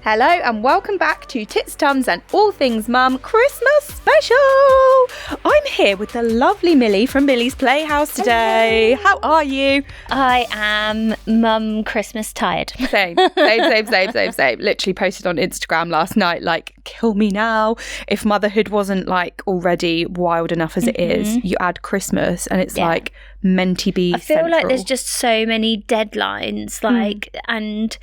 Hello and welcome back to Tits, Tums and All Things Mum Christmas Special. I'm here with the lovely Millie from Millie's Playhouse today. Hello. How are you? I am mum Christmas tired. Same. Literally posted on Instagram last night, like, kill me now. If motherhood wasn't like already wild enough as it is, you add Christmas and it's like meant to be I feel central. like there's just so many deadlines, like, and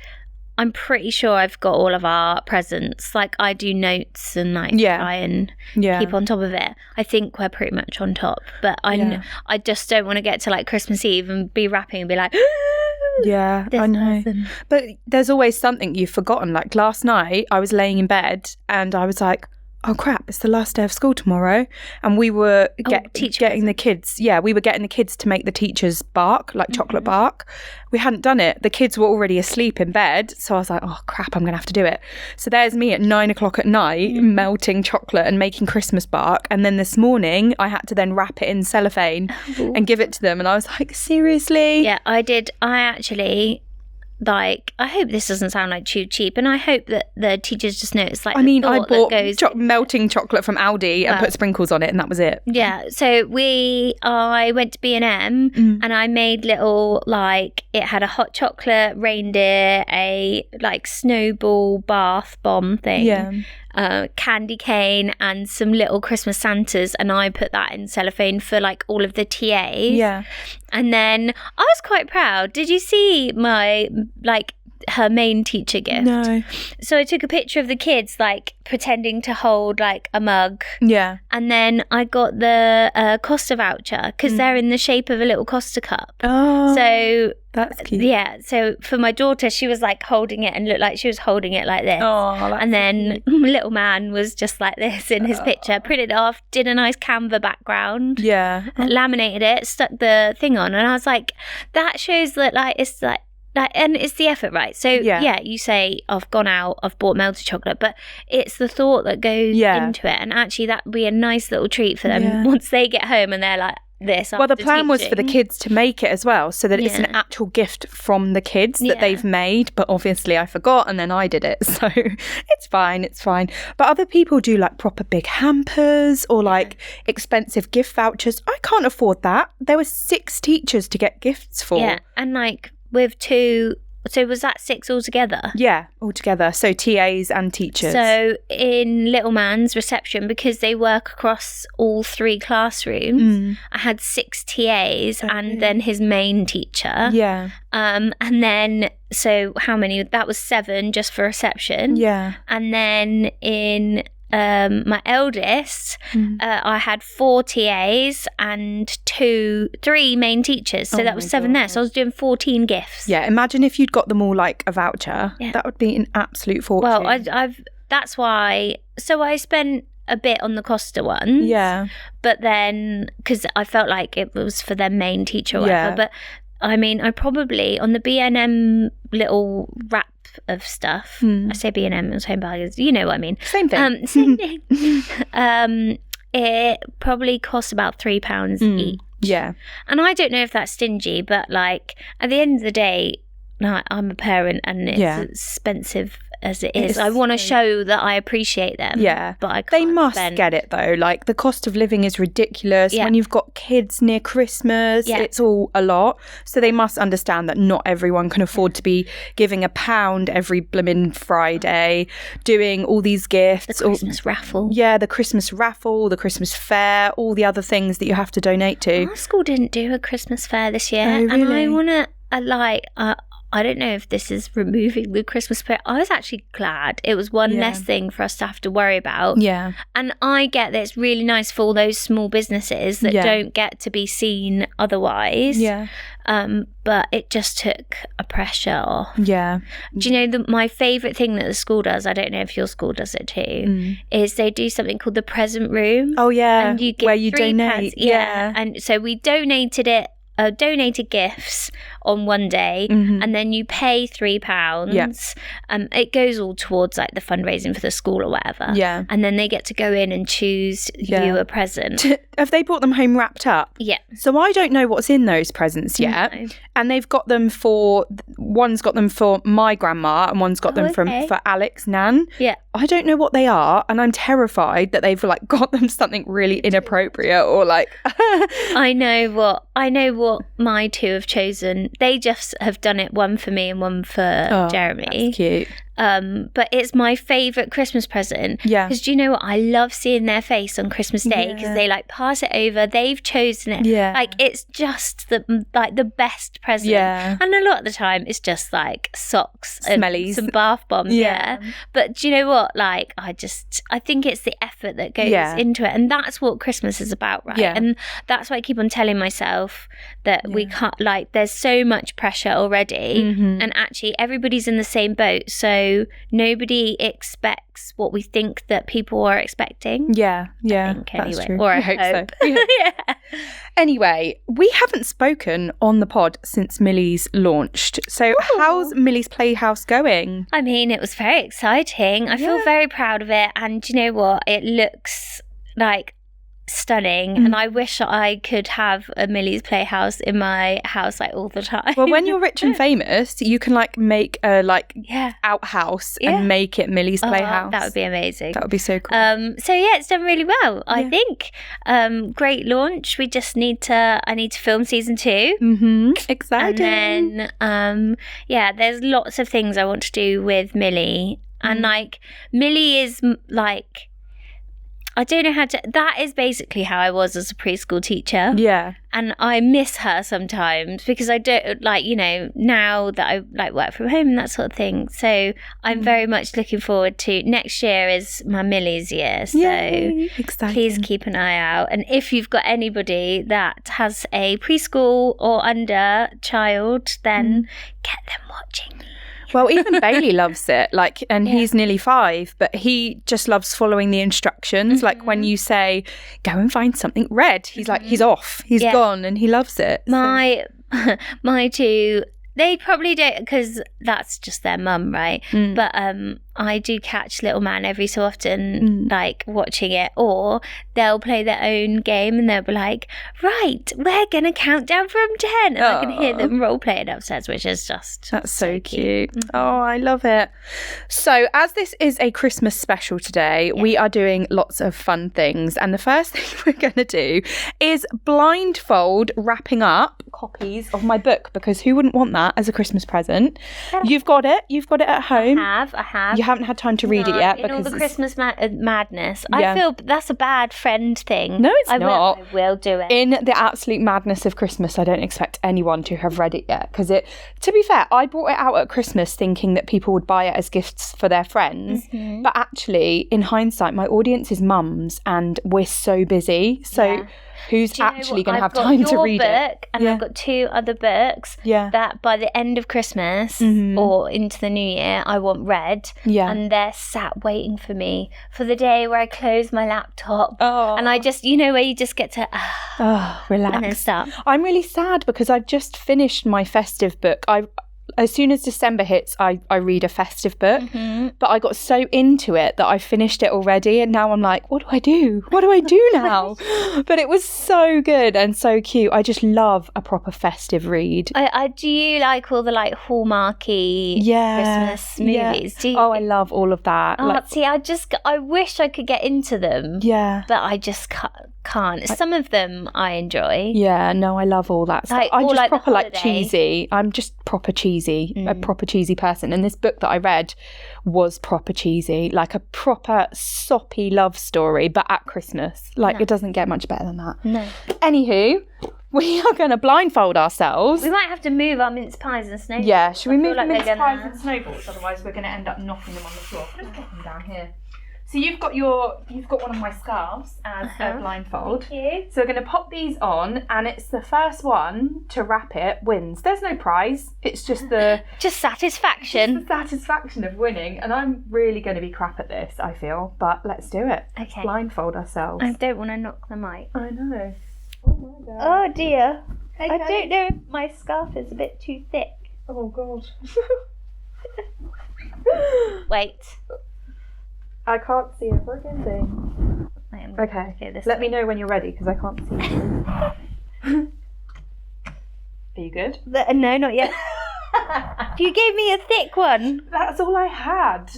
I'm pretty sure I've got all of our presents. Like, I do notes and like try and keep on top of it. I think we're pretty much on top, but I just don't want to get to like Christmas Eve and be wrapping and be like, yeah, I know. Nothing. But there's always something you've forgotten. Like last night, I was laying in bed and I was like, oh crap, it's the last day of school tomorrow. And we were getting the kids. Yeah, we were getting the kids to make the teachers bark, like chocolate bark. We hadn't done it. The kids were already asleep in bed. So I was like, oh crap, I'm going to have to do it. So there's me at 9 o'clock at night, melting chocolate and making Christmas bark. And then this morning, I had to then wrap it in cellophane and give it to them. And I was like, seriously? Yeah, I did. I actually... Like, I hope this doesn't sound like too cheap, and I hope that the teachers just know it's like. I mean, I bought melting chocolate from Aldi and put sprinkles on it, and that was it. Yeah, so I went to B&M and I made little, like, it had a hot chocolate reindeer, a like snowball bath bomb thing, candy cane, and some little Christmas Santas, and I put that in cellophane for like all of the TAs. Yeah. And then I was quite proud. Did you see my, like, her main teacher gift? No. So I took a picture of the kids, like, pretending to hold, like, a mug. Yeah. And then I got the Costa voucher, because they're in the shape of a little Costa cup. Oh. So... That's cute. Yeah, so for my daughter, she was like holding it and looked like she was holding it like this. Oh, that's and then little man was just like this in his picture. Printed it off, did a nice Canva background. Yeah. Laminated it, stuck the thing on. And I was like, that shows that like it's like, and it's the effort, right? So yeah, you say, I've gone out, I've bought melted chocolate, but it's the thought that goes into it. And actually that would be a nice little treat for them once they get home and they're like, well, the plan was for the kids to make it as well, so that it's an actual gift from the kids that they've made, but obviously I forgot and then I did it, so it's fine. But other people do like proper big hampers or like expensive gift vouchers. I can't afford that. There were 6 teachers to get gifts for. Yeah, and like with 2... So was that 6 altogether? Yeah, altogether. So TAs and teachers. So in Little Man's reception, because they work across all 3 classrooms, I had 6 TAs and then his main teacher. Yeah. And then, so how many? That was 7 just for reception. Yeah. And then in... my eldest, I had 4 TAs and 3 main teachers. So that was 7 there. So I was doing 14 gifts. Yeah, imagine if you'd got them all like a voucher. Yeah. That would be an absolute fortune. Well, that's why. So I spent a bit on the Costa ones. Yeah. But then, because I felt like it was for their main teacher or whatever. Yeah. But I mean, I probably, on the B&M little wrap of stuff, I say B&M and home baggers, you know what I mean. Same thing. Same thing. It probably costs about £3 each. Yeah. And I don't know if that's stingy, but like at the end of the day, I'm a parent and it's expensive as it is. I want to show that I appreciate them. Yeah. But I can't They must get it though. Like the cost of living is ridiculous. When you've got kids near Christmas, it's all a lot. So they must understand that not everyone can afford to be giving £1 every blimmin' Friday, doing all these gifts. The Christmas raffle. Yeah, the Christmas raffle, the Christmas fair, all the other things that you have to donate to. Our school didn't do a Christmas fair this year. Oh, really? And I want to, I don't know if this is removing the Christmas spirit. I was actually glad. It was one less thing for us to have to worry about. Yeah. And I get that it's really nice for all those small businesses that don't get to be seen otherwise. Yeah. But it just took a pressure off. Yeah. Do you know my favourite thing that the school does, I don't know if your school does it too, is they do something called the present room. Oh, yeah. And you give where you donate. Yeah. And so we donated it donated gifts on one day, and then you pay £3. Yeah. It goes all towards like the fundraising for the school or whatever. Yeah. And then they get to go in and choose you a present. Have they brought them home wrapped up? Yeah. So I don't know what's in those presents yet. No. And they've got them one's got them for my grandma and one's got them for Alex's nan. Yeah. I don't know what they are, and I'm terrified that they've like got them something really inappropriate or like. I know what my two have chosen. They just have done it, one for me and one for Jeremy. That's cute. But it's my favourite Christmas present. Yeah. Because do you know what? I love seeing their face on Christmas Day because they like pass it over. They've chosen it. Yeah. Like it's just the best present. Yeah. And a lot of the time it's just like socks Smellies. and some bath bombs. Yeah. But do you know what? Like I think it's the effort that goes into it. And that's what Christmas is about, right? Yeah. And that's why I keep on telling myself that we can't, like, there's so much pressure already. And actually everybody's in the same boat. So nobody expects what we think that people are expecting. Yeah, I think, that's anyway. true. Or I hope so. Yeah. Anyway, we haven't spoken on the pod since Millie's launched. So how's Millie's Playhouse going? I mean, it was very exciting. I feel very proud of it. And do you know what? It looks like stunning, and I wish I could have a Millie's Playhouse in my house like all the time. Well, when you're rich and famous, you can like make a outhouse and make it Millie's Playhouse. That would be amazing. That would be so cool. So yeah, it's done really well, I think. Great launch. I need to film season 2. Exciting. And then there's lots of things I want to do with Millie, and like Millie is like, I don't know how to. That is basically how I was as a preschool teacher. Yeah. And I miss her sometimes because I don't, like, you know, now that I like work from home and that sort of thing. So I'm very much looking forward to next year is my Millie's year. So please keep an eye out. And if you've got anybody that has a preschool or under child, then get them watching me. Well, even Bailey loves it, like, and he's nearly 5, but he just loves following the instructions. Like when you say, go and find something red, he's like, he's off, he's gone, and he loves it. My two, they probably don't, because that's just their mum, right? But I do catch little man every so often, like watching it, or they'll play their own game and they'll be like, right, we're going to count down from 10. And I can hear them role playing upstairs, which is just That's so cute. Oh, I love it. So as this is a Christmas special today, we are doing lots of fun things. And the first thing we're going to do is blindfold wrapping up copies of my book, because who wouldn't want that as a Christmas present? You've got it at home. I have. You haven't had time to read it yet in all the Christmas madness. Yeah. I feel that's a bad friend thing. No, it's not. I will do it. In the absolute madness of Christmas, I don't expect anyone to have read it yet, because to be fair, I brought it out at Christmas thinking that people would buy it as gifts for their friends. But actually, in hindsight, my audience is mums and we're so busy. So who's actually going to have time to read it? And I've got 2 other books that by the end of Christmas or into the new year, I want read. And they're sat waiting for me for the day where I close my laptop. And I just, you know, where you just get to relax and then start. I'm really sad because I've just finished my festive book. As soon as December hits, I read a festive book, but I got so into it that I finished it already, and now I'm like, what do I do? What do I do now? But it was so good and so cute. I just love a proper festive read. Do you like all the like Hallmarky Christmas movies? Do you? Oh, I love all of that. See, I wish I could get into them. Yeah. But I just can't. Some of them I enjoy. Yeah, no, I love all that stuff. Like, I'm just like proper like cheesy. I'm just proper cheesy. A proper cheesy person, and this book that I read was proper cheesy, like a proper soppy love story, but at Christmas. It doesn't get much better than that. No. Anywho, we are going to blindfold ourselves. We might have to move our mince pies and snowballs. Yeah, should we move the mince pies and snowballs? Otherwise we're going to end up knocking them on the floor. Just put them down here. So you've got one of my scarves as a blindfold. Thank you. So we're going to pop these on, and it's the first one to wrap it wins. There's no prize. It's just just satisfaction. Just the satisfaction of winning. And I'm really going to be crap at this, I feel. But let's do it. Okay. Blindfold ourselves. I don't want to knock the mic. I know. Oh my god. Oh dear. I don't know if my scarf is a bit too thick. Oh, God. Wait. I can't see a friggin' thing. Okay, let me know when you're ready, because I can't see you. Are you good? No, not yet. You gave me a thick one. That's all I had.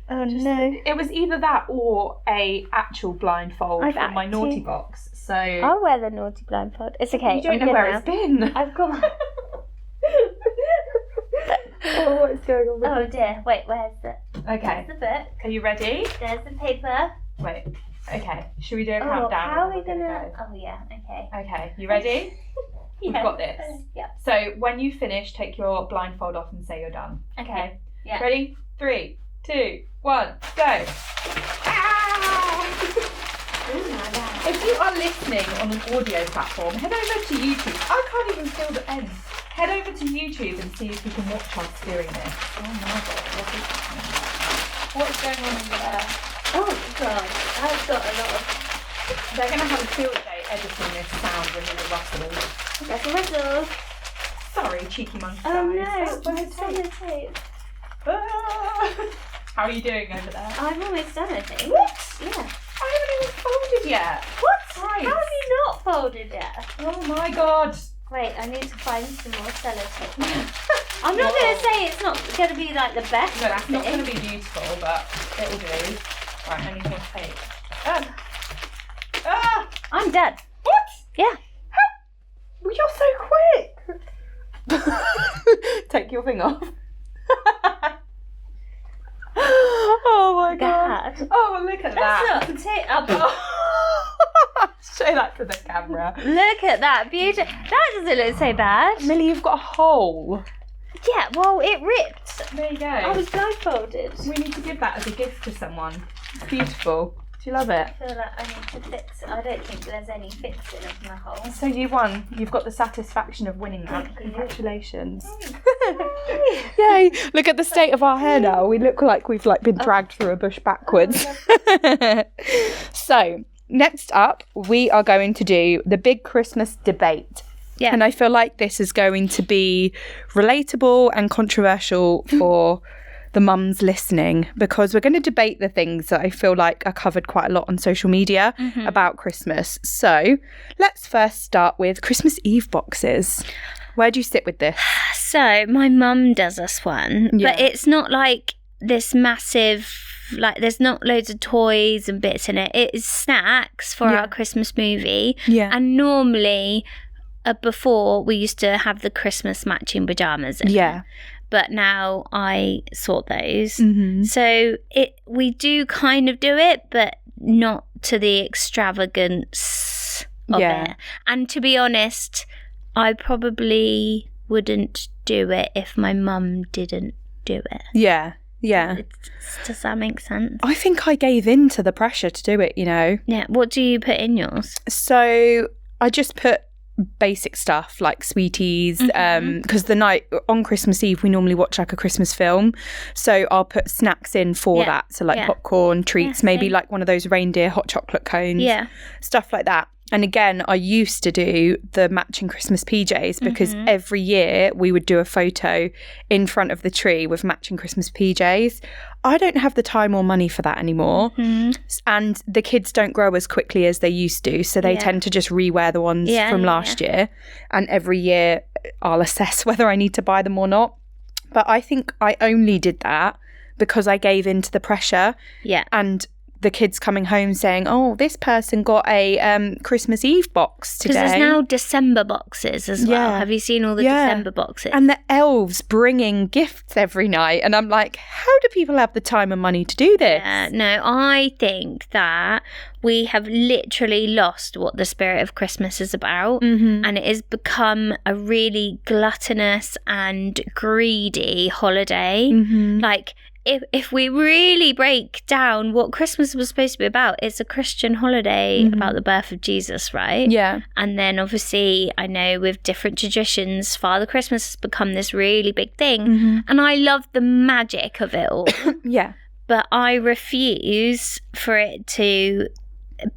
Oh, no. It was either that or a actual blindfold from my naughty box. So I'll wear the naughty blindfold. It's okay. You don't know where it's been. I've got my... Oh, what is going on with Oh, dear. Wait, where's the... Okay. There's the book. Are you ready? There's the paper. Wait. Okay. Should we do a countdown? How are we going to... Oh, yeah. Okay. Okay. You ready? Yeah. We've got this. Yeah. So when you finish, take your blindfold off and say you're done. Okay. Yeah. Ready? 3, 2, 1, go. If you are listening on an audio platform, head over to YouTube. I can't even feel the end. Head over to YouTube and see if you can watch us doing this. Oh my God, what is happening? What's going on over there? Oh God, I've got a lot of... They're going to have a field day editing this sound when there's a rustle. That's a rustle. Sorry, cheeky monkey guys. Oh no, it's on the tape. How are you doing over there? I'm almost done, I think. What? Yeah. I haven't even folded yet. What? Right. How have you not folded yet? Oh my God. Wait, I need to find some more sellotape. I'm not going to say it's not going to be like the best No, wrapping. it's not going to be beautiful, but it'll do. Right, I need more tape. I'm done. What? Yeah. Well, you're so quick. Take your thing off. Oh my God. Oh, look at that. That's not Show that to the camera. Look at that beauty. That doesn't look so bad. Millie, you've got a hole. Yeah, well, it ripped. There you go. I was blindfolded. We need to give that as a gift to someone. It's beautiful. Do you love it? I feel like I need to fix it. I don't think there's any fixing of my hole. So you won. You've got the satisfaction of winning that. Congratulations. Yay. Look at the state of our hair now. We look like we've been dragged through a bush backwards. So, next up, we are going to do the big Christmas debate. Yeah. And I feel like this is going to be relatable and controversial for the mums listening, because we're going to debate the things that I feel like are covered quite a lot on social media about Christmas. So let's first start with Christmas Eve boxes. Where do you sit with this? So my mum does us one, but it's not like this massive, like there's not loads of toys and bits in it. It is snacks for our Christmas movie. Yeah. And normally before we used to have the Christmas matching pajamas in. Yeah. But now I sort those. So we do kind of do it, but not to the extravagance of it. And to be honest, I probably wouldn't do it if my mum didn't do it. Yeah. Yeah. Does that make sense? I think I gave in to the pressure to do it, you know. Yeah. What do you put in yours? So I just put basic stuff like sweeties, because the night on Christmas Eve we normally watch like a Christmas film, so I'll put snacks in for that, so like popcorn, treats, maybe like one of those reindeer hot chocolate cones, stuff like that. And again, I used to do the matching Christmas PJs because every year we would do a photo in front of the tree with matching Christmas PJs. I don't have the time or money for that anymore. And the kids don't grow as quickly as they used to. So they tend to just rewear the ones from last year. And every year I'll assess whether I need to buy them or not. But I think I only did that because I gave in to the pressure. Yeah. And the kids coming home saying, oh, this person got a Christmas Eve box today. Because there's now December boxes as well. Have you seen all the December boxes? And the elves bringing gifts every night. And I'm like, how do people have the time and money to do this? No, I think that we have literally lost what the spirit of Christmas is about. And it has become a really gluttonous and greedy holiday. Like, if we really break down what Christmas was supposed to be about, it's a Christian holiday about the birth of Jesus, right? Yeah. And then obviously, I know with different traditions, Father Christmas has become this really big thing. And I love the magic of it all. But I refuse for it to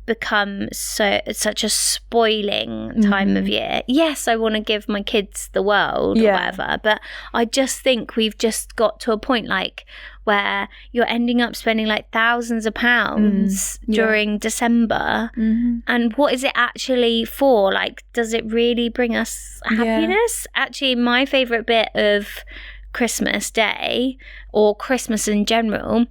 become such a spoiling time of year. Yes, I want to give my kids the world or whatever, but I just think we've just got to a point like where you're ending up spending like thousands of pounds during December. And what is it actually for? Like, does it really bring us happiness? Actually, my favourite bit of Christmas Day or Christmas in general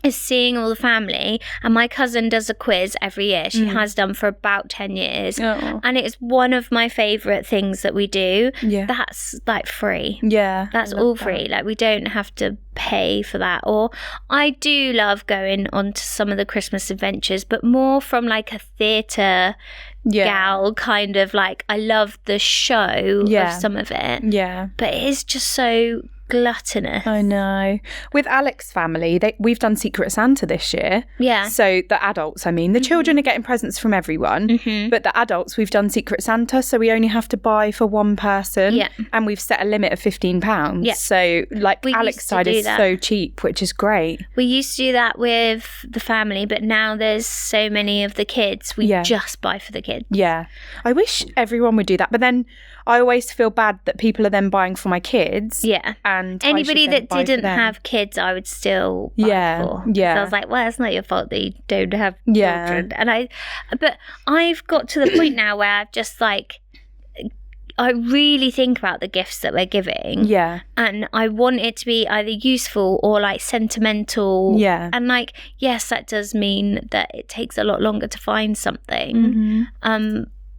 is seeing all the family. And my cousin does a quiz every year. She has done for about 10 years. And it's one of my favourite things that we do. That's like free. That's all free. Like, we don't have to pay for that. Or I do love going on to some of the Christmas adventures, but more from like a theatre gal kind of, like, I love the show of some of it. But it is just so gluttonous. I know. With Alex's family, we've done Secret Santa this year. So the adults, I mean, the children are getting presents from everyone, but the adults, we've done Secret Santa, so we only have to buy for one person, and we've set a limit of £15. So like Alex's side is so cheap, which is great. We used to do that with the family, but now there's so many of the kids, we just buy for the kids. I wish everyone would do that, but then I always feel bad that people are then buying for my kids. And anybody that didn't have kids, I would still buy for. So I was like, well, it's not your fault that you don't have children. But I've got to the point now where I've just like, I really think about the gifts that we're giving. And I want it to be either useful or like sentimental. And like, yes, that does mean that it takes a lot longer to find something.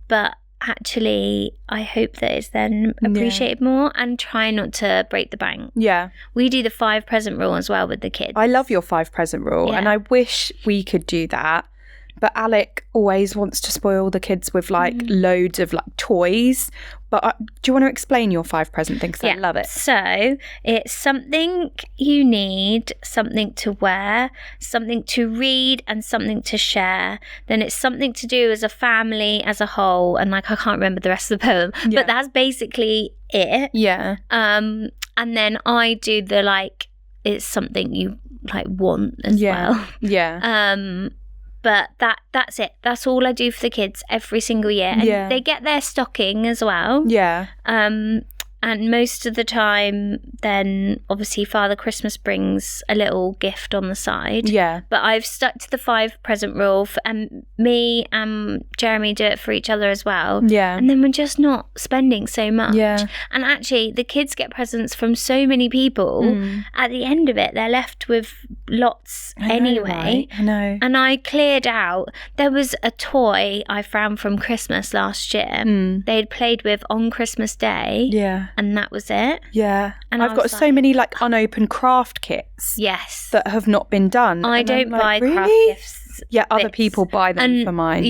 But actually, I hope that it's then appreciated more, and try not to break the bank. We do the 5 present rule as well with the kids. I love your 5 present rule, and I wish we could do that. But Alec always wants to spoil the kids with like loads of like toys. But do you want to explain your 5 present thing? Because I love it. So it's something you need, something to wear, something to read, and something to share. Then it's something to do as a family as a whole. And like, I can't remember the rest of the poem, but that's basically it. And then I do the like, it's something you like want as well. But that's it. That's all I do for the kids every single year. And they get their stocking as well. And most of the time, then obviously Father Christmas brings a little gift on the side. But I've stuck to the 5 present rule, and me and Jeremy do it for each other as well. And then we're just not spending so much. And actually, the kids get presents from so many people. At the end of it, they're left with lots anyway. I know. And I cleared out. There was a toy I found from Christmas last year. They'd played with on Christmas Day. And that was it. And I've got so many like unopened craft kits. that have not been done. I don't buy craft gifts. Other people buy them for mine.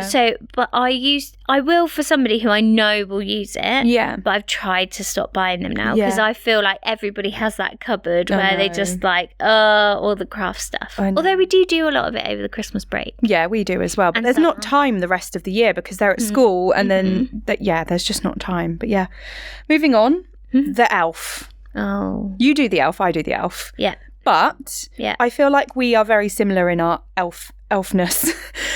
So, but I will for somebody who I know will use it. But I've tried to stop buying them now because I feel like everybody has that cupboard where they just like all the craft stuff. Although we do a lot of it over the Christmas break. We do as well. But there's not time the rest of the year because they're at school, and then there's just not time. But moving on, the elf. You do the elf, I do the elf. But I feel like we are very similar in our elfness.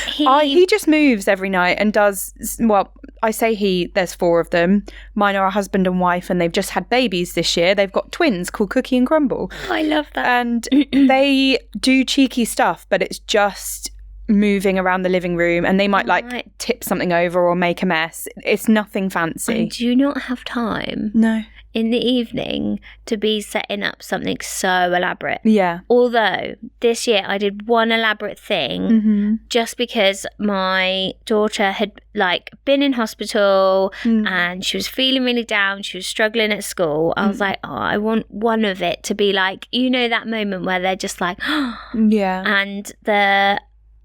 He just moves every night and does, well, I say there's 4 of them. Mine are a husband and wife, and they've just had babies this year. They've got twins called Cookie and Crumble. I love that. And they do cheeky stuff, but it's just moving around the living room, and they might like tip something over or make a mess. It's nothing fancy. And do you not have time? No. In the evening to be setting up something so elaborate. Although this year I did one elaborate thing just because my daughter had like been in hospital and she was feeling really down. She was struggling at school. I was like, I want one of it to be like, you know, that moment where they're just like, and the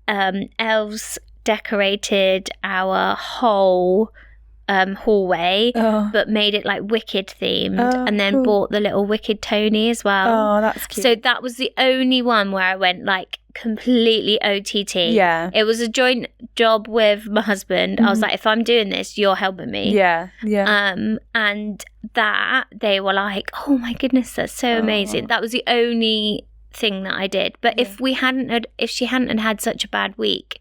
elves decorated our whole hallway, but made it like Wicked themed, and then bought the little Wicked Tony as well. That's cute. So that was the only one where I went like completely OTT. It was a joint job with my husband. I was like, if I'm doing this, you're helping me. And that they were like, oh my goodness, that's so amazing. That was the only thing that I did. But if she hadn't had such a bad week,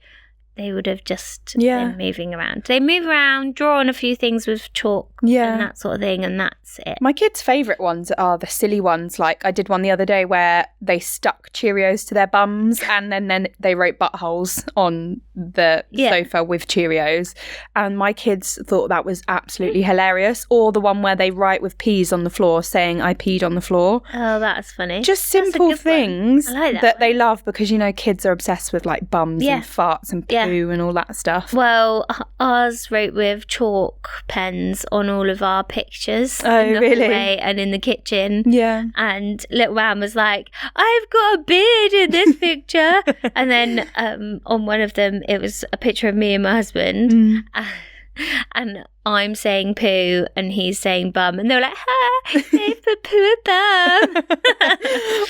they would have just been moving around. They move around, draw on a few things with chalk and that sort of thing, and that's it. My kids' favourite ones are the silly ones. Like I did one the other day where they stuck Cheerios to their bums and then they wrote buttholes on the sofa with Cheerios. And my kids thought that was absolutely hilarious. Or the one where they write with peas on the floor saying, I peed on the floor. Oh, that's funny. Just simple things that they love because, kids are obsessed with like bums and farts and poo and all that stuff. Well, ours wrote with chalk pens on all of our pictures in the hallway and in the kitchen. Yeah. And little man was like, I've got a beard in this picture. And then on one of them, it was a picture of me and my husband. And I'm saying poo and he's saying bum, and they're like, they've put poo and bum.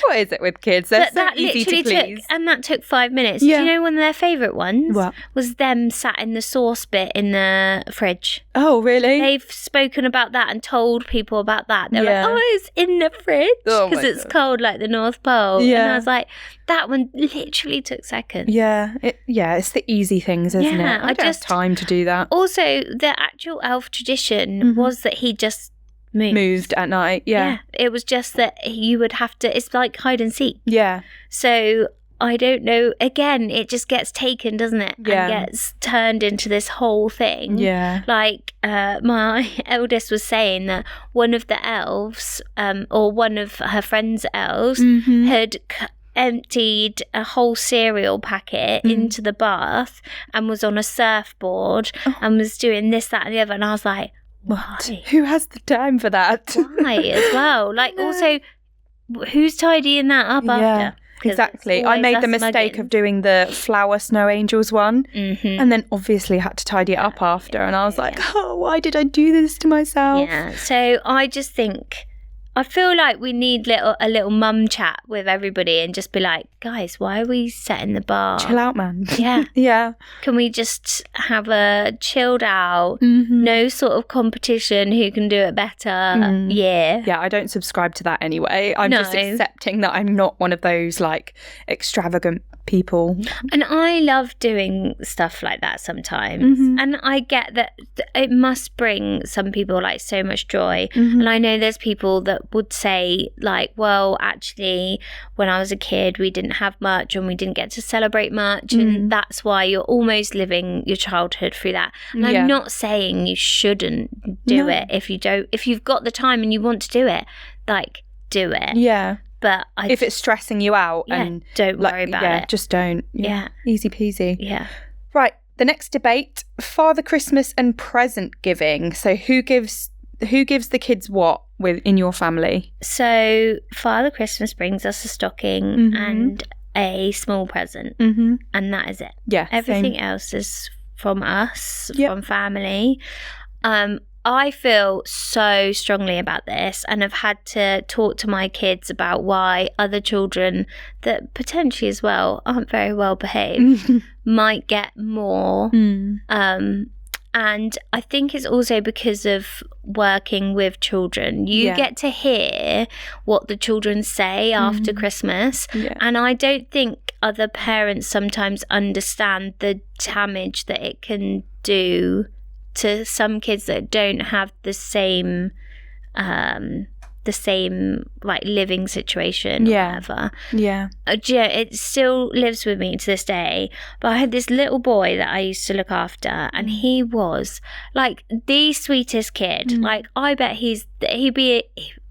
What is it with kids? They're so easy to please. And that took 5 minutes. Do you know one of their favourite ones? What? Was them sat in the sauce bit in the fridge. Oh, really? They've spoken about that and told people about that. They're like, it's in the fridge because it's cold like the North Pole. Yeah. And I was like, that one literally took seconds. Yeah. It's the easy things, isn't it? I don't have time to do that. Also, the actual elf tradition was that he just moved at night. Yeah. It was just that you would have to, it's like hide and seek. Yeah. So I don't know. Again, it just gets taken, doesn't it? Yeah. And gets turned into this whole thing. Yeah. Like my eldest was saying that one of the elves, or one of her friend's elves, had emptied a whole cereal packet into the bath and was on a surfboard and was doing this, that and the other, and I was like, why? Who has the time for that? Why as well? Like, also, who's tidying that up after? Exactly. I made the mistake of doing the flower snow angels one and then obviously had to tidy it up after, and I was like, why did I do this to myself? Yeah. So I just think, I feel like we need a little mum chat with everybody and just be like, guys, why are we setting the bar? Chill out, man. Yeah. Yeah. Can we just have a chilled out, no sort of competition who can do it better? Yeah. Yeah, I don't subscribe to that anyway. I'm just accepting that I'm not one of those like extravagant people. And I love doing stuff like that sometimes. And I get that it must bring some people like so much joy. And I know there's people that would say like, well, actually, when I was a kid, we didn't have much and we didn't get to celebrate much. And that's why you're almost living your childhood through that. And I'm not saying you shouldn't do it if you've got the time and you want to do it, like do it. Yeah. But if it's stressing you out, and don't worry about it. Just don't. Yeah. Easy peasy. Yeah. Right. The next debate: Father Christmas and present giving. So who gives the kids what in your family? So Father Christmas brings us a stocking and a small present, and that is it. Yeah. Everything else is from us, from family. I feel so strongly about this and have had to talk to my kids about why other children that potentially as well aren't very well behaved might get more. And I think it's also because of working with children. You get to hear what the children say after Christmas. Yeah. And I don't think other parents sometimes understand the damage that it can do to some kids that don't have the same like living situation or whatever. Yeah. It still lives with me to this day. But I had this little boy that I used to look after, and he was like the sweetest kid. Like I bet he'd be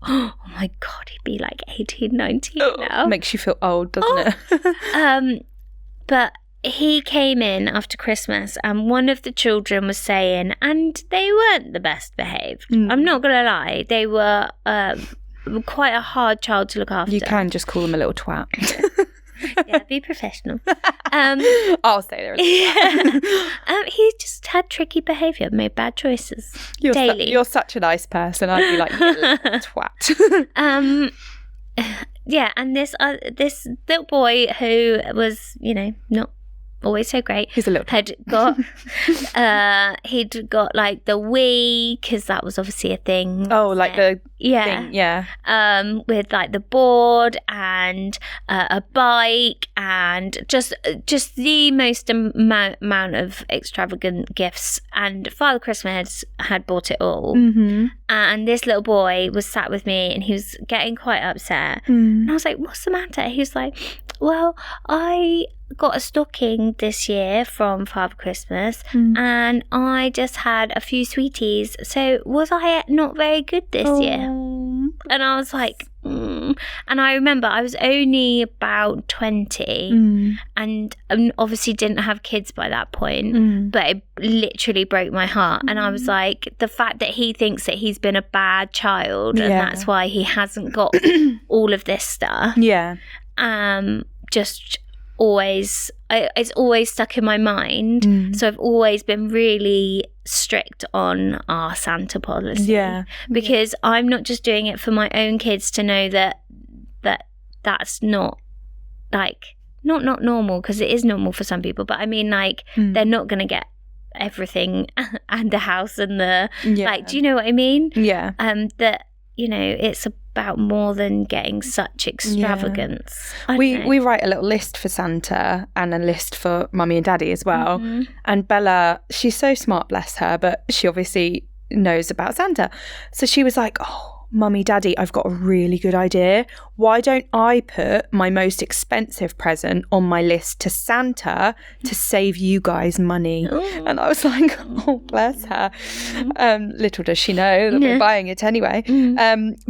oh my god, he'd be like 18, 19 now. Makes you feel old, doesn't it? But he came in after Christmas and one of the children was saying, and they weren't the best behaved. I'm not going to lie. They were quite a hard child to look after. You can just call them a little twat. Yeah, be professional. I'll say they're a little twat. He just had tricky behaviour, made bad choices daily. You're such a nice person. I'd be like, you little twat. Yeah, and this little boy who was, not always so great. He's a little. He'd got like the Wii, because that was obviously a thing. Oh, like the thing, yeah. With like the board and a bike and just the most amount of extravagant gifts. And Father Christmas had bought it all. Mm-hmm. And this little boy was sat with me and he was getting quite upset. And I was like, what's the matter? He was like, well, I got a stocking this year from Father Christmas and I just had a few sweeties. So was I not very good this year? And I was like, And I remember I was only about 20 and obviously didn't have kids by that point, but it literally broke my heart. And I was like, the fact that he thinks that he's been a bad child and that's why he hasn't got all of this stuff. Yeah. Just always, it's always stuck in my mind. So I've always been really strict on our Santa policy. Yeah. Because I'm not just doing it for my own kids to know that's not like, not normal, because it is normal for some people, but I mean like they're not going to get everything and the house and the, like, do you know what I mean? Yeah. That, you know, it's about more than getting such extravagance. We write a little list for Santa and a list for Mummy and Daddy as well. And Bella, she's so smart, bless her, but she obviously knows about Santa. So she was like, oh, Mummy, Daddy, I've got a really good idea. Why don't I put my most expensive present on my list to Santa to save you guys money? And I was like, oh, bless her. Little does she know that we're buying it anyway.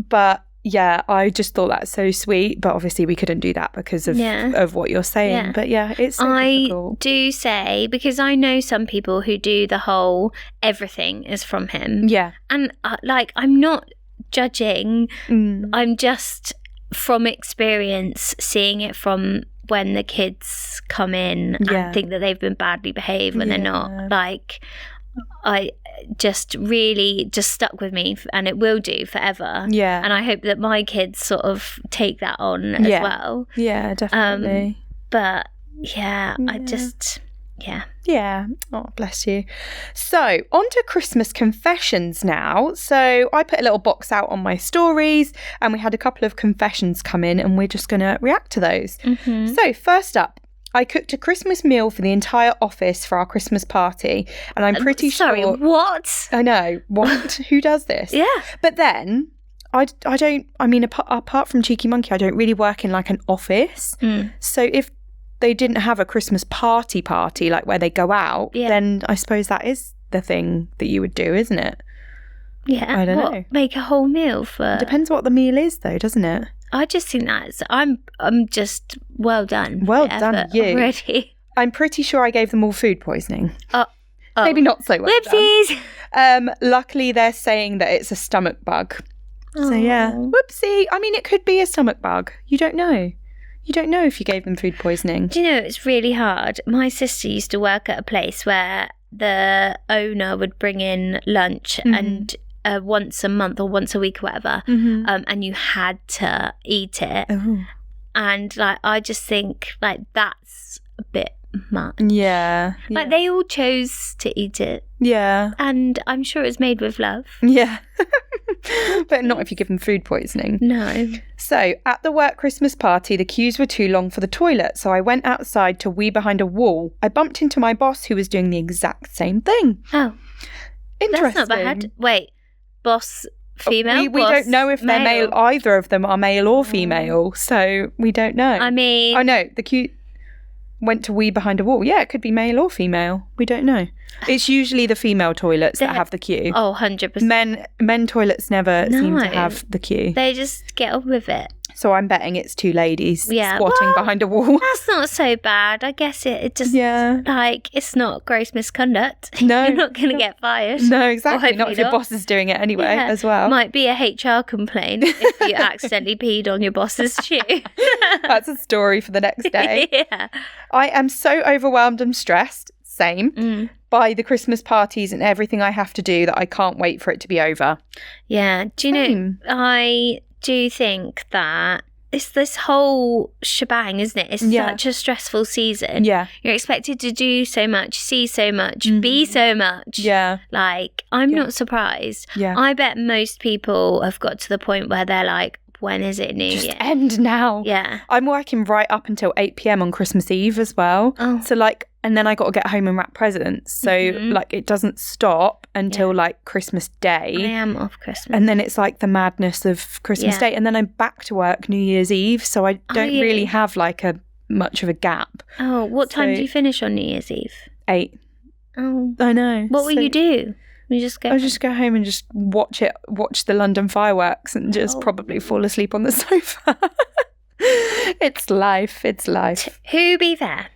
But yeah, I just thought that's so sweet. But obviously we couldn't do that because of what you're saying. But yeah, it's so difficult. I do say, because I know some people who do the whole everything is from him. Yeah. And like, I'm not judging. I'm just from experience seeing it from when the kids come in and think that they've been badly behaved when they're not. Like, I just really just stuck with me, and it will do forever. Yeah. And I hope that my kids sort of take that on as well. Yeah, definitely. But I just Yeah. Oh, bless you. So, on to Christmas confessions now. So, I put a little box out on my stories and we had a couple of confessions come in and we're just going to react to those. So, first up, I cooked a Christmas meal for the entire office for our Christmas party, and I'm pretty sure... Sorry, what? I know. What? Who does this? Yeah. But then... I don't, I mean, apart from Cheeky Monkey, I don't really work in like an office. So if they didn't have a Christmas party like where they go out, then I suppose that is the thing that you would do, isn't it? Yeah. I don't know. Make a whole meal for... It depends what the meal is though, doesn't it? I just think that's... I'm just well done. Well done, you. Already. I'm pretty sure I gave them all food poisoning. Maybe not so well Whoopsies. done. Luckily, they're saying that it's a stomach bug. So yeah, whoopsie. I mean, it could be a stomach bug. You don't know. You don't know if you gave them food poisoning. Do you know, it's really hard. My sister used to work at a place where the owner would bring in lunch and once a month or once a week or whatever, and you had to eat it. And like, I just think like that's a bit much. Yeah. Like they all chose to eat it. Yeah. And I'm sure it's made with love. Yeah. But not if you give them food poisoning. No. So, at the work Christmas party, the queues were too long for the toilet, so I went outside to wee behind a wall. I bumped into my boss, who was doing the exact same thing. Oh. Interesting. That's not bad. Wait, boss female? We don't know if they're male. Either of them are male or female, so we don't know. I mean... Oh, no, the queue went to wee behind a wall. Yeah, it could be male or female. We don't know. It's usually the female toilets that have the queue. Oh, 100%. Men toilets never seem to have the queue. They just get on with it. So I'm betting it's two ladies squatting behind a wall. That's not so bad. I guess it just, like, it's not gross misconduct. No. You're not going to get fired. No, exactly. Not if your boss is doing it anyway as well. Might be a HR complaint if you accidentally peed on your boss's shoe. That's a story for the next day. Yeah. I am so overwhelmed and stressed, same, by the Christmas parties and everything I have to do that I can't wait for it to be over. Yeah. Do you know, I do think that it's this whole shebang, isn't it? It's such a stressful season. Yeah. You're expected to do so much, see so much, be so much. Yeah. Like, I'm not surprised. Yeah. I bet most people have got to the point where they're like, when is it New Year? Just end now. Yeah. I'm working right up until 8 p.m. on Christmas Eve as well. Oh. So like, and then I got to get home and wrap presents. So like it doesn't stop until like Christmas Day. I am off Christmas. And then it's like the madness of Christmas Day. And then I'm back to work New Year's Eve. So I don't really have like much of a gap. Oh, what time do you finish on New Year's Eve? 8. Oh. I know. What will you do? You just go. I'll just go home and just watch the London fireworks and just probably fall asleep on the sofa. It's life. Who be there?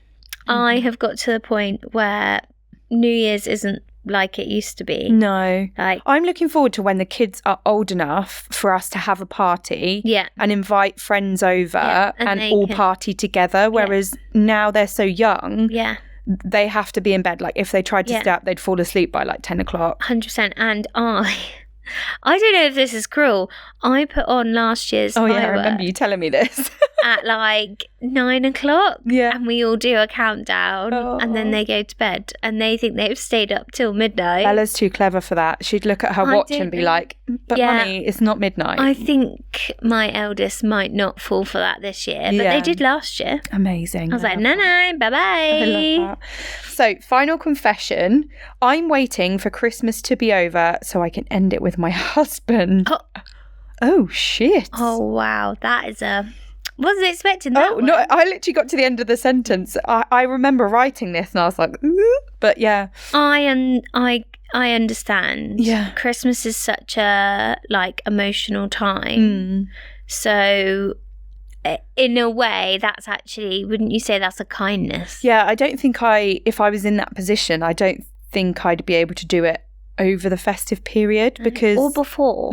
I have got to the point where New Year's isn't like it used to be. No. Like, I'm looking forward to when the kids are old enough for us to have a party and invite friends over and all party together, whereas now they're so young. Yeah. They have to be in bed. Like, if they tried to stay up, they'd fall asleep by like 10 o'clock. 100%. And I don't know if this is cruel. I put on last year's fireworks. I remember you telling me this. At like 9 o'clock. Yeah. And we all do a countdown and then they go to bed and they think they've stayed up till midnight. Bella's too clever for that. She'd look at her watch and be like, but honey, it's not midnight. I think my eldest might not fall for that this year, but they did last year. Amazing. I was like, no, bye-bye. I love that. So, final confession. I'm waiting for Christmas to be over so I can end it with my husband. Oh shit. Oh, wow. That is wasn't expecting that. No, I literally got to the end of the sentence. I remember writing this and I was like, ooh. But yeah. I understand. Yeah. Christmas is such a like emotional time. So in a way, that's actually, wouldn't you say that's a kindness? Yeah, I don't think if I was in that position, I don't think I'd be able to do it over the festive period because... Or before.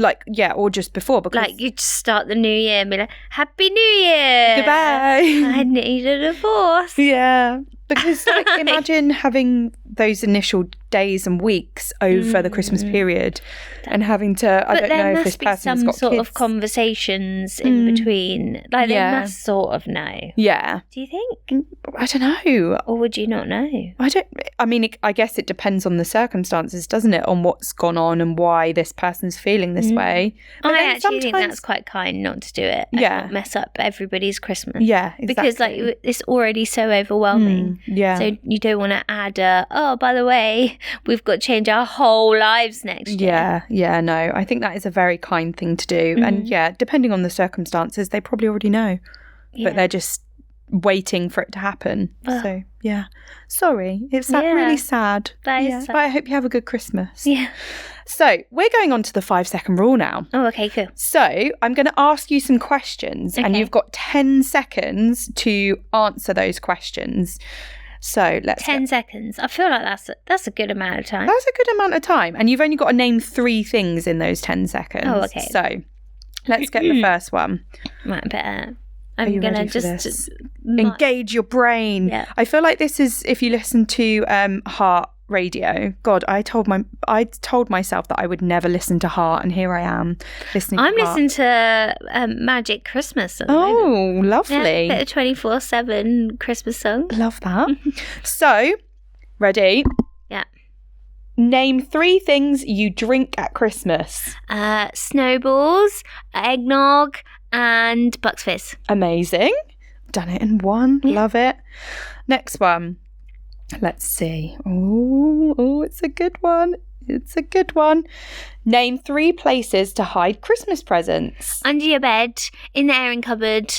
Or just before. Because like, you just start the new year and be like, Happy New Year! Goodbye! I need a divorce. Yeah. Because like, imagine having those initial days and weeks over the Christmas period and having to, I don't know if this person's got kids. But there must be some sort of conversations in between. Like, they must sort of know. Yeah. Do you think? I don't know. Or would you not know? I guess it depends on the circumstances, doesn't it? On what's gone on and why this person's feeling this way. But I actually think that's quite kind not to do it. And not mess up everybody's Christmas. Yeah, exactly. Because like it's already so overwhelming. Yeah. So you don't want to add by the way, we've got to change our whole lives next year. Yeah, no. I think that is a very kind thing to do. And depending on the circumstances, they probably already know. But they're just waiting for it to happen. So, yeah. Sorry. It's really sad. Sad. But I hope you have a good Christmas. Yeah. So, we're going on to the 5-second rule now. Oh, okay, cool. So, I'm going to ask you some questions and you've got 10 seconds to answer those questions. So, let's 10 seconds. I feel like that's a good amount of time. That's a good amount of time. And you've only got to name 3 things in those 10 seconds. Oh, okay. So, let's get the first one. Right, better. I'm going to just engage your brain. Yeah. I feel like this is, if you listen to Heart Radio, God, I told myself that I would never listen to Heart, and here I am listening I'm to Heart. listening to Magic Christmas at the moment. Lovely. Yeah, bit of 24/7 Christmas song. Love that. So, ready? Yeah. Name 3 things you drink at Christmas. Snowballs, eggnog, and Bucks Fizz. Amazing. Done it in one. Yeah. Love it. Next one. Let's see. Oh, it's a good one. Name 3 places to hide Christmas presents. Under your bed, in the airing cupboard,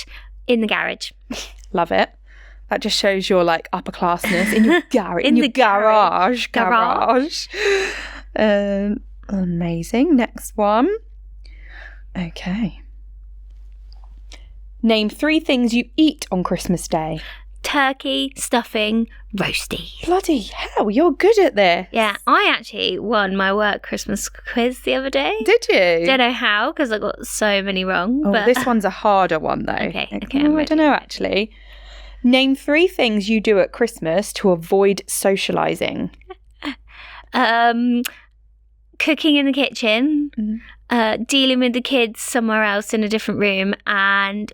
in the garage. Love it. That just shows your like upper classness in your garage. in your garage. Amazing. Next one. Okay. Name 3 things you eat on Christmas Day. Turkey, stuffing, roasties. Bloody hell, you're good at this. Yeah, I actually won my work Christmas quiz the other day. Did you? Don't know how, because I got so many wrong. Oh, but... this one's a harder one, though. Okay, I don't know, actually. Name 3 things you do at Christmas to avoid socialising. cooking in the kitchen, dealing with the kids somewhere else in a different room, and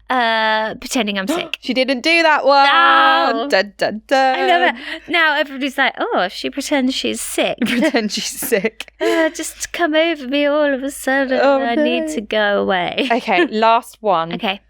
pretending I'm sick. She didn't do that one. No. Dun, dun, dun. I love it. Now everybody's like, oh, if she pretends she's sick. Pretend she's sick. Just come over me all of a sudden. I need to go away. Okay, last one. Okay.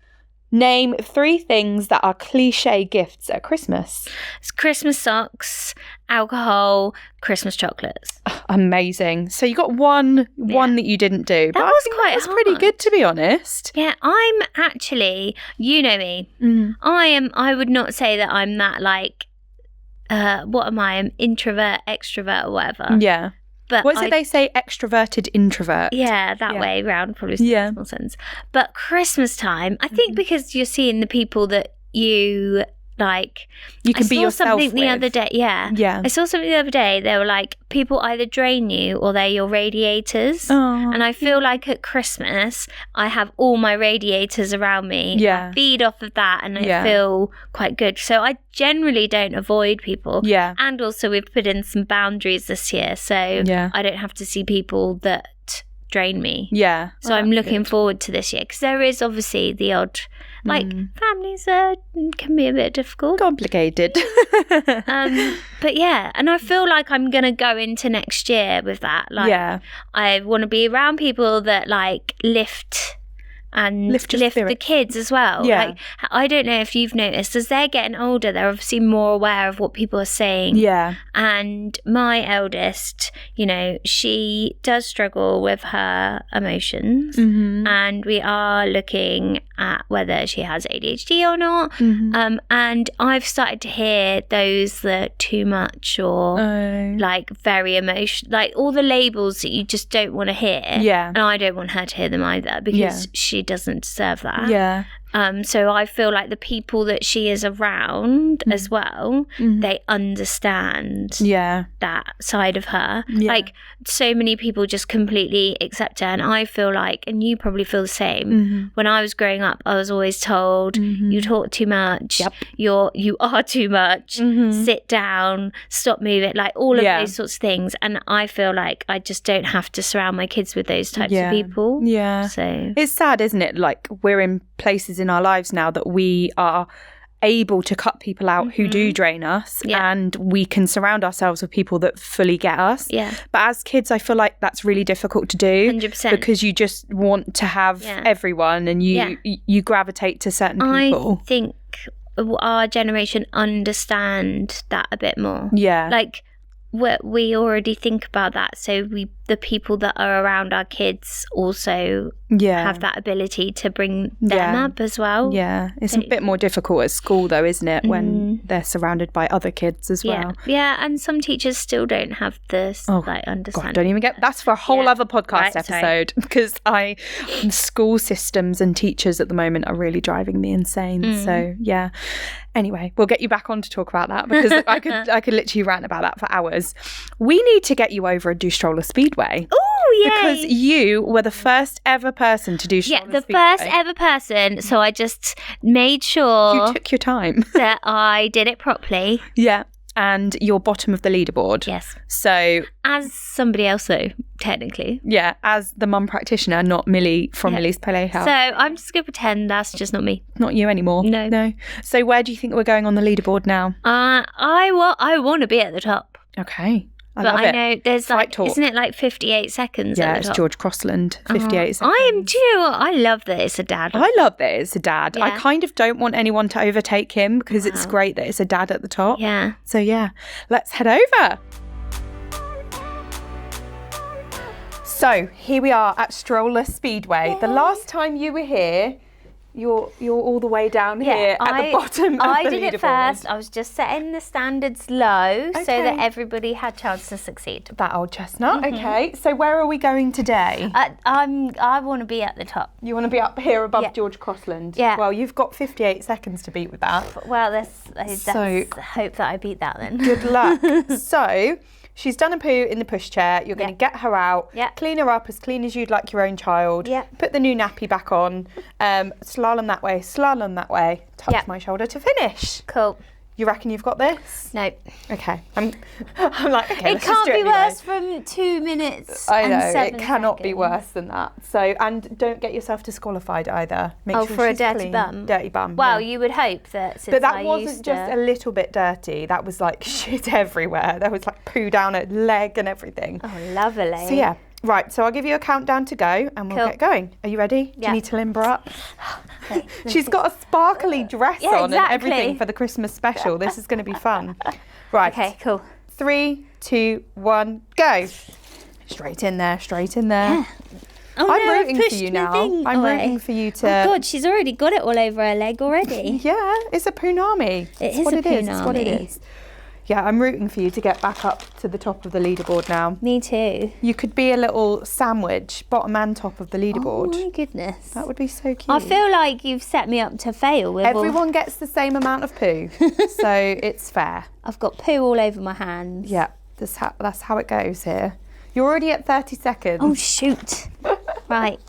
Name 3 things that are cliche gifts at Christmas. It's Christmas socks, alcohol, Christmas chocolates. Amazing. So you got one that you didn't do. That was quite hard. Pretty good, to be honest. Yeah, I'm actually, you know me. I would not say that I'm that like, what am I? I'm introvert, extrovert, or whatever. Yeah. But what is it they say? Extroverted introvert. Yeah, that way round probably makes more sense. But Christmas time, I think because you're seeing the people that you like. You can be yourself something the other day. Yeah. I saw something the other day. They were like, people either drain you or they're your radiators. Oh, and I feel like at Christmas, I have all my radiators around me. Yeah. I feed off of that and I feel quite good. So I generally don't avoid people. Yeah. And also we've put in some boundaries this year. So I don't have to see people that drain me. Yeah. So I'm looking forward to this year because there is obviously the odd, like families can be a bit difficult. Complicated. But yeah, and I feel like I'm going to go into next year with that. Like, I want to be around people that like lift the kids as well. Yeah. Like, I don't know if you've noticed, as they're getting older, they're obviously more aware of what people are saying. Yeah. And my eldest, you know, she does struggle with her emotions, and we are looking at whether she has ADHD or not. And I've started to hear those that too much or like very emotional, like all the labels that you just don't want to hear. Yeah. And I don't want her to hear them either because she doesn't deserve that. Yeah. So I feel like the people that she is around as well, they understand that side of her. Like so many people just completely accept her, and I feel like, and you probably feel the same. When I was growing up, I was always told, "You talk too much. You are too much. Sit down. Stop moving." Like all of those sorts of things, and I feel like I just don't have to surround my kids with those types of people. Yeah. So it's sad, isn't it? Like we're in places in our lives now that we are able to cut people out who do drain us, and we can surround ourselves with people that fully get us. But as kids, I feel like that's really difficult to do 100%. because you just want to have everyone, and you gravitate to certain people. I think our generation understand that a bit more. Like we already think about that, so the people that are around our kids also have that ability to bring them up as well. It's a bit more difficult at school though, isn't it, when they're surrounded by other kids as well. And some teachers still don't have this understanding. God, don't even get that's for a whole other podcast episode because school systems and teachers at the moment are really driving me insane. So anyway, we'll get you back on to talk about that because I could literally rant about that for hours. We need to get you over and do stroller speedway. Oh, yay! Because you were the first ever person to do stroller speedway. First ever person. So I just made sure you took your time that I did it properly. And you're bottom of the leaderboard. Yes. So as somebody else though, technically. As the mum practitioner, not Millie from Millie's Playhouse. So I'm just going to pretend that's just not me. Not you anymore. No. So where do you think we're going on the leaderboard now? I want to be at the top. Okay. I know there's isn't it like 58 seconds at the it's top? George Crossland, 58 seconds. I am too. I love that it's a dad. I love that it's a dad. I kind of don't want anyone to overtake him because it's great that it's a dad at the top. So let's head over. So here we are at Stroller Speedway. The last time you were here, you're all the way down here at the bottom of the I did leaderboard. it first. I was just setting the standards low so that everybody had a chance to succeed. That old chestnut. Okay. So where are we going today? I want to be at the top. You want to be up here above George Crossland? Yeah. Well, you've got 58 seconds to beat with that. Well, let's hope that I beat that then. Good luck. So she's done a poo in the pushchair. You're going to get her out, clean her up as clean as you'd like your own child, put the new nappy back on, slalom that way, touch my shoulder to finish. Cool. You reckon you've got this? No. Okay. I'm like, okay, it can't be worse from 2 minutes. I know, and 7 it cannot seconds. be worse than that. So, and don't get yourself disqualified either. Make sure for a she's dirty clean. bum? Dirty bum. Well, yeah. you would hope that since But that I wasn't used just a little bit dirty. That was like shit everywhere. There was like poo down her leg and everything. Oh, lovely. So yeah. Right, so I'll give you a countdown to go and we'll get going. Are you ready? Do you need to limber up? Okay, She's got a sparkly dress on exactly. and everything for the Christmas special. This is going to be fun. Right. Okay, cool. 3, 2, 1, go. Straight in there, straight in there. Yeah. Oh, I'm no, rooting for you now. I'm rooting for you to... Oh, God, she's already got it all over her leg already. Yeah, it's a punami. It is what a it is. It's what it punami. is. Yeah, I'm rooting for you to get back up to the top of the leaderboard now. Me too. You could be a little sandwich, bottom and top of the leaderboard. Oh, my goodness. That would be so cute. I feel like you've set me up to fail with Everyone gets the same amount of poo, so it's fair. I've got poo all over my hands. Yeah, that's how it goes here. You're already at 30 seconds. Oh, shoot. Right.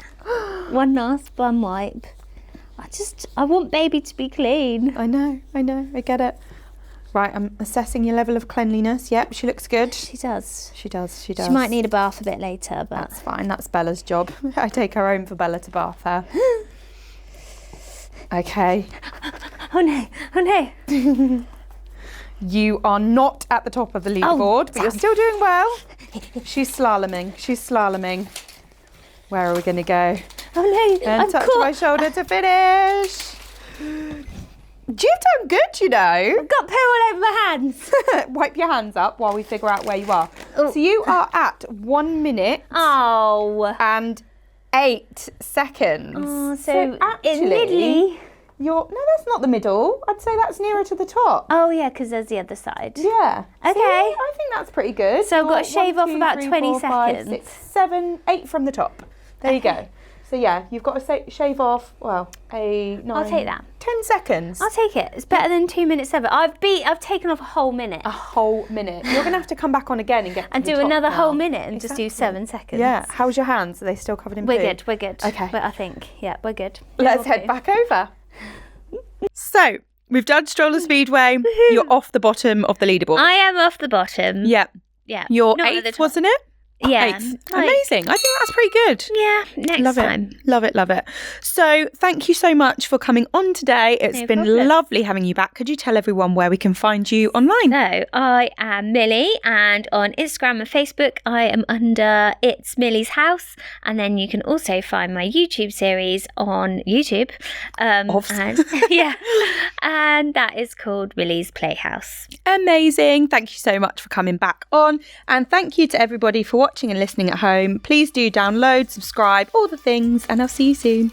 One last bum wipe. I want baby to be clean. I know, I get it. Right, I'm assessing your level of cleanliness. Yep, she looks good. She does. She does. She might need a bath a bit later, but... That's fine, that's Bella's job. I take her home for Bella to bath her. Okay. Oh no. You are not at the top of the leaderboard, but you're still doing well. She's slaloming. Where are we going to go? Oh no, And touch my shoulder to finish. You've done good, you know. I've got poo all over my hands. Wipe your hands up while we figure out where you are. Oh. So you are at 1 minute and 8 seconds. Oh, so actually, in middly. No, that's not the middle. I'd say that's nearer to the top. Oh yeah, because there's the other side. Yeah. Okay. See, I think that's pretty good. So I've got to shave off about 20 5, 6, 7, 8 from the top. There you go. So yeah, you've got to shave off, well, 9... I'll take that. 10 seconds. I'll take it. It's better than 2 minutes ever. I've taken off a whole minute. A whole minute. You're going to have to come back on again and get to and the do top another now. whole minute and just do 7 seconds. Yeah. How's your hands? Are they still covered in poo? We're good. Okay. But I think, yeah, we're good. Let's head back over. So, we've done Stroller Speedway. You're off the bottom of the leaderboard. I am off the bottom. Yeah. Yeah. You're Not at the 8th, top. wasn't it? Yeah. 8th. Amazing. I think that's pretty good. Yeah, next time. Love it. So thank you so much for coming on today. It's No been problem. lovely having you back. Could you tell everyone where we can find you online? So I am Millie, and on Instagram and Facebook I am under It's Millie's House, and then you can also find my YouTube series on YouTube. And that is called Millie's Playhouse. Amazing. Thank you so much for coming back on. And thank you to everybody for watching and listening at home. Please do download, subscribe, all the things, and I'll see you soon.